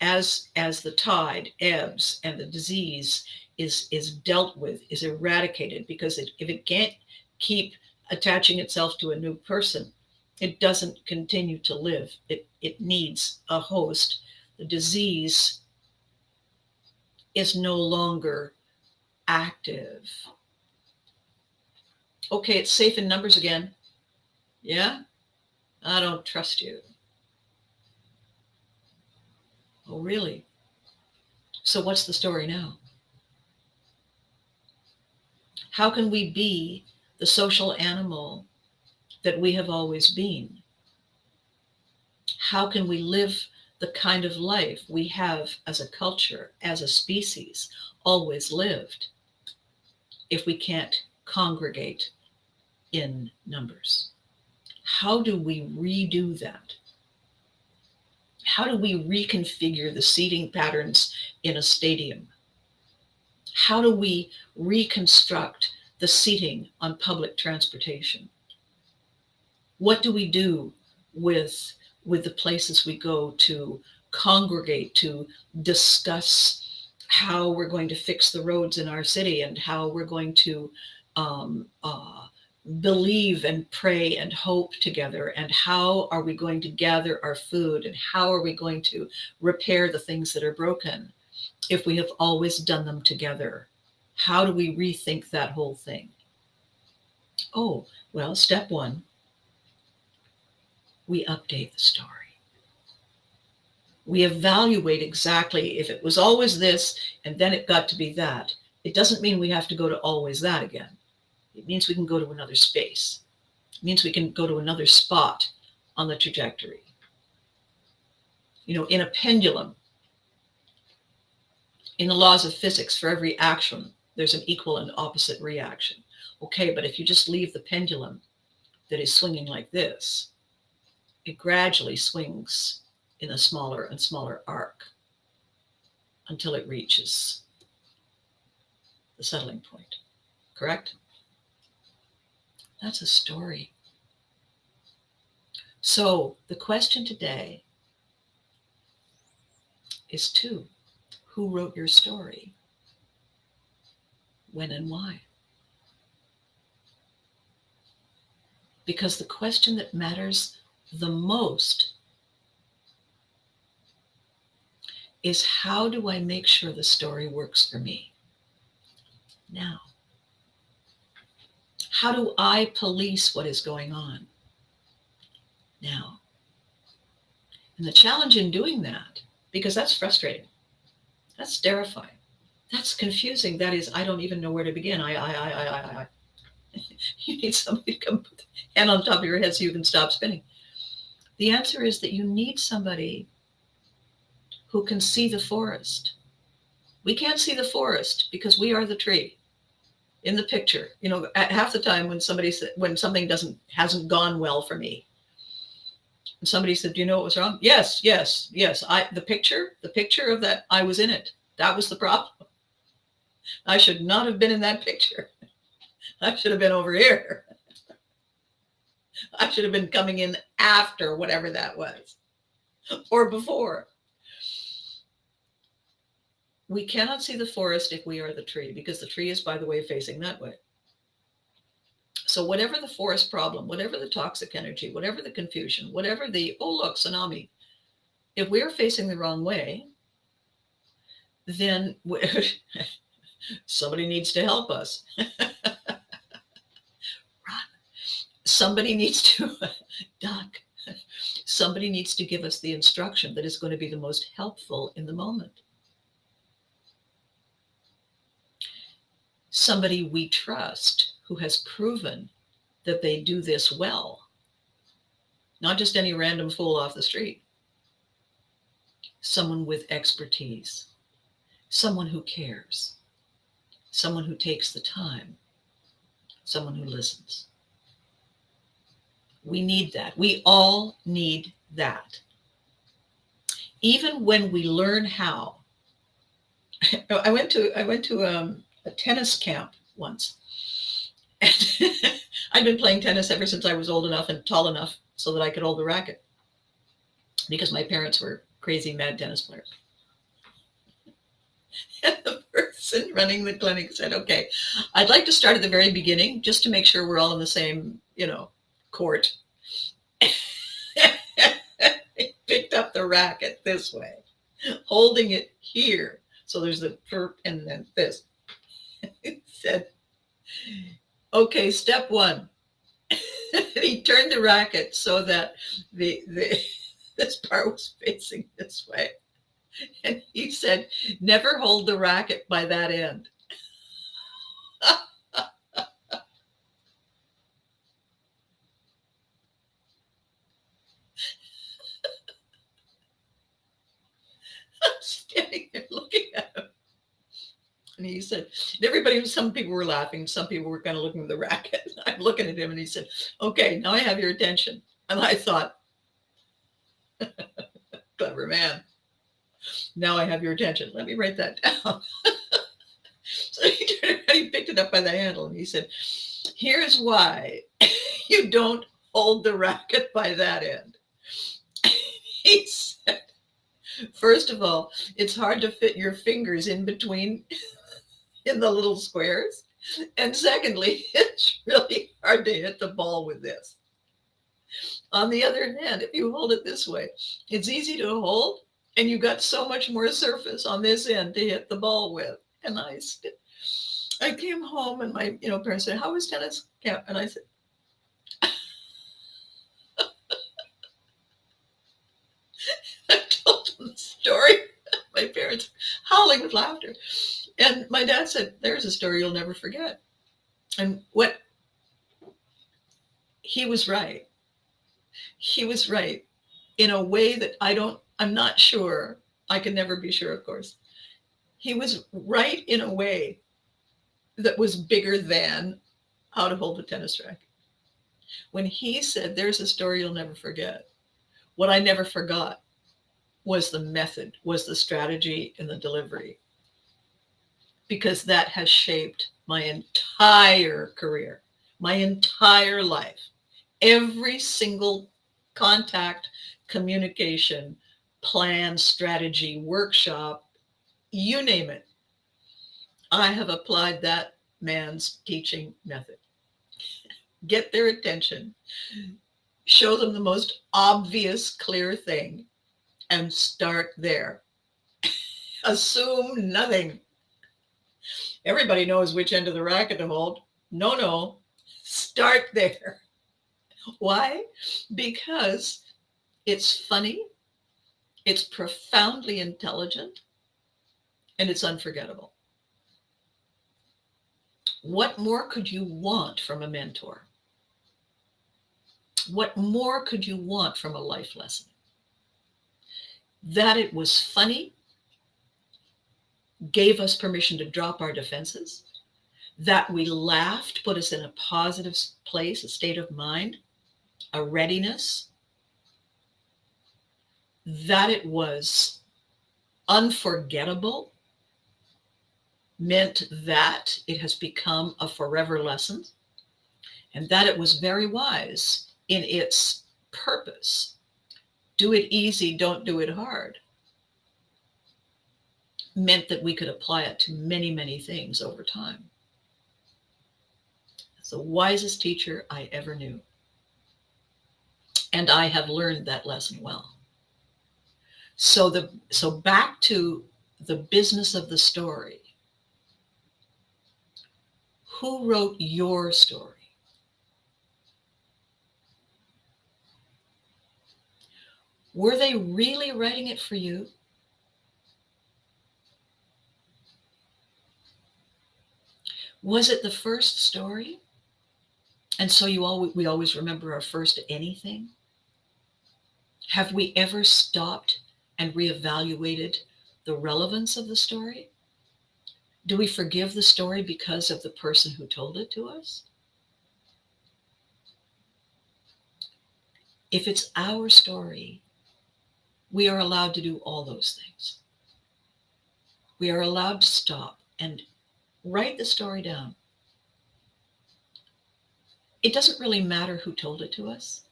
as the tide ebbs and the disease is dealt with, is eradicated, because if it can't keep attaching itself to a new person, it doesn't continue to live. It needs a host. The disease is no longer active. Okay, it's safe in numbers again. Yeah? I don't trust you. Oh, really? So what's the story now? How can we be the social animal that we have always been? How can we live the kind of life we have as a culture, as a species, always lived, if we can't congregate in numbers? How do we redo that? How do we reconfigure the seating patterns in a stadium? How do we reconstruct the seating on public transportation? What do we do with the places we go to congregate, to discuss how we're going to fix the roads in our city and how we're going to believe and pray and hope together, and how are we going to gather our food, and how are we going to repair the things that are broken if we have always done them together? How do we rethink that whole thing? Oh, well, step one, we update the story. We evaluate exactly if it was always this and then it got to be that. It doesn't mean we have to go to always that again. It means we can go to another space. It means we can go to another spot on the trajectory. In a pendulum, in the laws of physics, for every action, there's an equal and opposite reaction. Okay, but if you just leave the pendulum that is swinging like this, it gradually swings in a smaller and smaller arc until it reaches the settling point. Correct? That's a story. So the question today is who wrote your story? When and why? Because the question that matters the most is, how do I make sure the story works for me now? How do I police what is going on now? And the challenge in doing that, because that's frustrating, that's terrifying, that's confusing, that is, I don't even know where to begin. I. You need somebody to come put the hand on top of your head so you can stop spinning. The answer is that you need somebody who can see the forest. We can't see the forest because we are the tree in the picture. At half the time when something hasn't gone well for me, and somebody said, "Do you know what was wrong?" Yes. The picture of that, I was in it. That was the problem. I should not have been in that picture. I should have been over here. I should have been coming in after whatever that was, or before. We cannot see the forest if we are the tree, because the tree is, by the way, facing that way. So whatever the forest problem, whatever the toxic energy, whatever the confusion, whatever the, oh, look, tsunami, if we're facing the wrong way, then somebody needs to help us. Somebody needs to duck. Somebody needs to give us the instruction that is going to be the most helpful in the moment. Somebody we trust who has proven that they do this well. Not just any random fool off the street. Someone with expertise. Someone who cares. Someone who takes the time. Someone who listens. We need that. We all need that. Even when we learn how. I went to a tennis camp once. And I'd been playing tennis ever since I was old enough and tall enough so that I could hold the racket, because my parents were crazy mad tennis players. And the person running the clinic said, okay, I'd like to start at the very beginning just to make sure we're all in the same, court. He picked up the racket this way, holding it here. So there's the and then this. He said, okay, step one. He turned the racket so that the this part was facing this way. And he said, never hold the racket by that end. I'm standing there looking at him. And he said, some people were laughing. Some people were kind of looking at the racket. I'm looking at him and he said, okay, now I have your attention. And I thought, clever man. Now I have your attention. Let me write that down. So he turned around, he picked it up by the handle and he said, here's why you don't hold the racket by that end. He said, first of all, it's hard to fit your fingers in between in the little squares. And secondly, it's really hard to hit the ball with this. On the other hand, if you hold it this way, it's easy to hold and you got so much more surface on this end to hit the ball with. And I came home and my parents said, how was tennis camp? And I said, I told them the story. My parents howling with laughter. And my dad said, there's a story you'll never forget. And he was right. He was right in a way that I'm not sure. I can never be sure, of course. He was right in a way that was bigger than how to hold a tennis racket. When he said, there's a story you'll never forget, what I never forgot was the method, was the strategy and the delivery, because that has shaped my entire career, my entire life. Every single contact, communication, plan, strategy, workshop, you name it, I have applied that man's teaching method. Get their attention, show them the most obvious, clear thing, and start there. Assume nothing. Everybody knows which end of the racket to hold. No, start there. Why? Because it's funny, it's profoundly intelligent, and it's unforgettable. What more could you want from a mentor? What more could you want from a life lesson? That it was funny, gave us permission to drop our defenses, that we laughed, put us in a positive place, a state of mind, a readiness, that it was unforgettable, meant that it has become a forever lesson, and that it was very wise in its purpose. Do it easy, don't do it hard, meant that we could apply it to many, many things over time. the wisest teacher I ever knew. And I have learned that lesson well. So back to the business of the story. Who wrote your story? Were they really writing it for you? Was it the first story? And so we always remember our first anything? Have we ever stopped and reevaluated the relevance of the story? Do we forgive the story because of the person who told it to us? If it's our story, we are allowed to do all those things. We are allowed to stop and write the story down. It doesn't really matter who told it to us.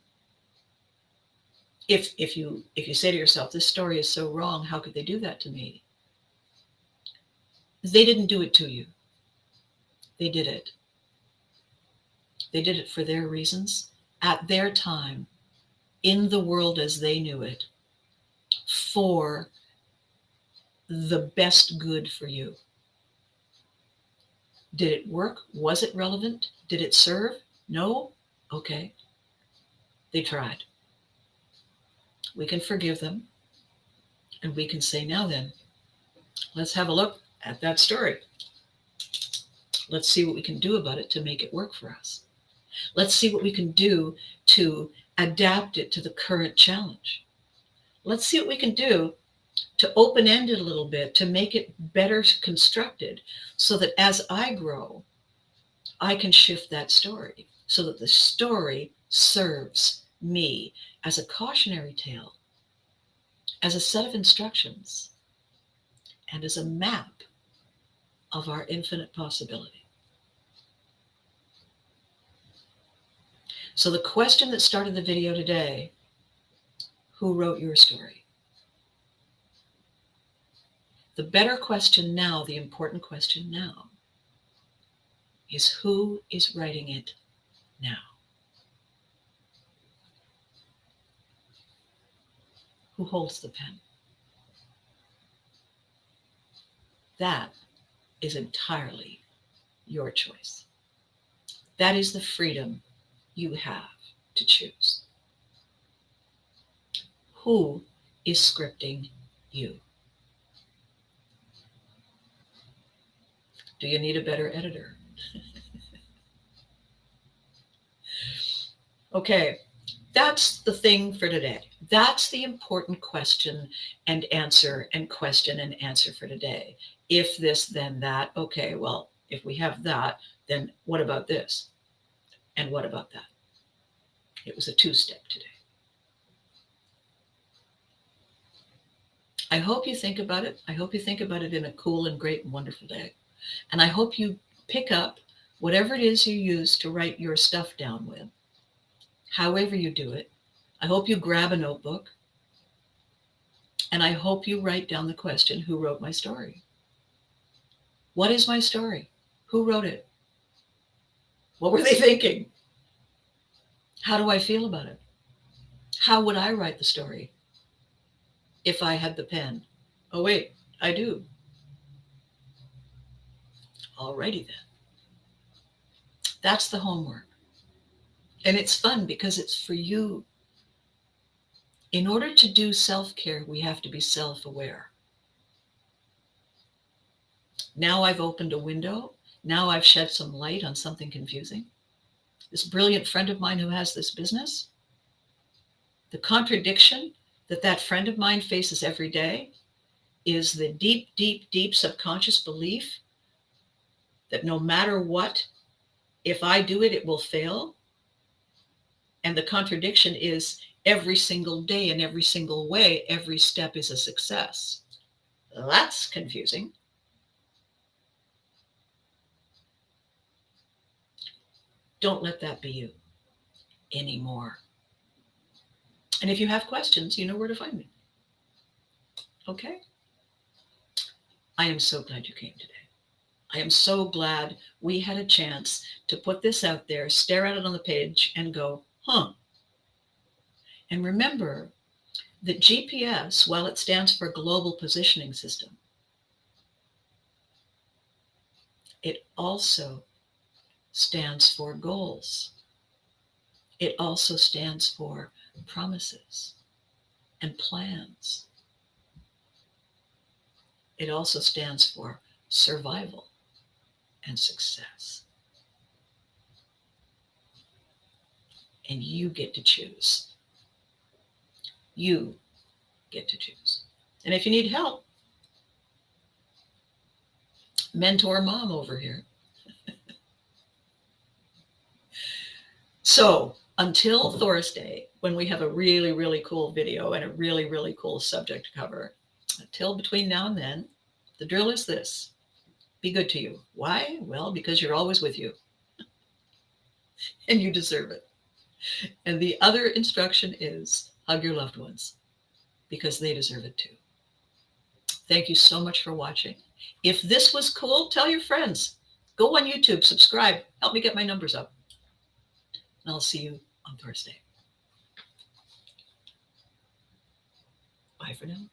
If you say to yourself, this story is so wrong, how could they do that to me? They didn't do it to you. They did it. They did it for their reasons, at their time, in the world as they knew it, for the best good for you. Did it work? Was it relevant? Did it serve? No? Okay. They tried. We can forgive them, and we can say, now then, let's have a look at that story. Let's see what we can do about it to make it work for us. Let's see what we can do to adapt it to the current challenge. Let's see what we can do to open-end it a little bit, to make it better constructed, so that as I grow, I can shift that story so that the story serves me as a cautionary tale, as a set of instructions, and as a map of our infinite possibility. So the question that started the video today, who wrote your story? The better question now, the important question now, is who is writing it now? Who holds the pen? That is entirely your choice. That is the freedom you have to choose. Who is scripting you? Do you need a better editor? Okay, that's the thing for today. That's the important question and answer for today. If this, then that. Okay, well, if we have that, then what about this? And what about that? It was a two-step today. I hope you think about it. I hope you think about it in a cool and great and wonderful day. And I hope you pick up whatever it is you use to write your stuff down with, however you do it. I hope you grab a notebook, and I hope you write down the question, who wrote my story? What is my story? Who wrote it? What were they thinking? How do I feel about it? How would I write the story if I had the pen? Oh, wait, I do. Alrighty then. That's the homework. And it's fun because it's for you. In order to do self-care, we have to be self-aware. Now I've opened a window. Now I've shed some light on something confusing. This brilliant friend of mine who has this business, the contradiction that friend of mine faces every day is the deep, deep, deep subconscious belief that no matter what, if I do it, it will fail. And the contradiction is every single day, in every single way, every step is a success. That's confusing. Don't let that be you anymore. And if you have questions, you know where to find me. Okay? I am so glad you came today. I am so glad we had a chance to put this out there, stare at it on the page, and go, huh. And remember that GPS, while it stands for Global Positioning System, it also stands for goals. It also stands for promises and plans. It also stands for survival and success. And you get to choose. You get to choose. And if you need help, mentor mom over here. So until Thursday, when we have a really, really cool video and a really, really cool subject to cover, until between now and then, the drill is this: be good to you. Why? Well, because you're always with you and you deserve it. And the other instruction is hug your loved ones because they deserve it too. Thank you so much for watching. If this was cool, tell your friends. Go on YouTube, subscribe, help me get my numbers up. And I'll see you on Thursday. Bye for now.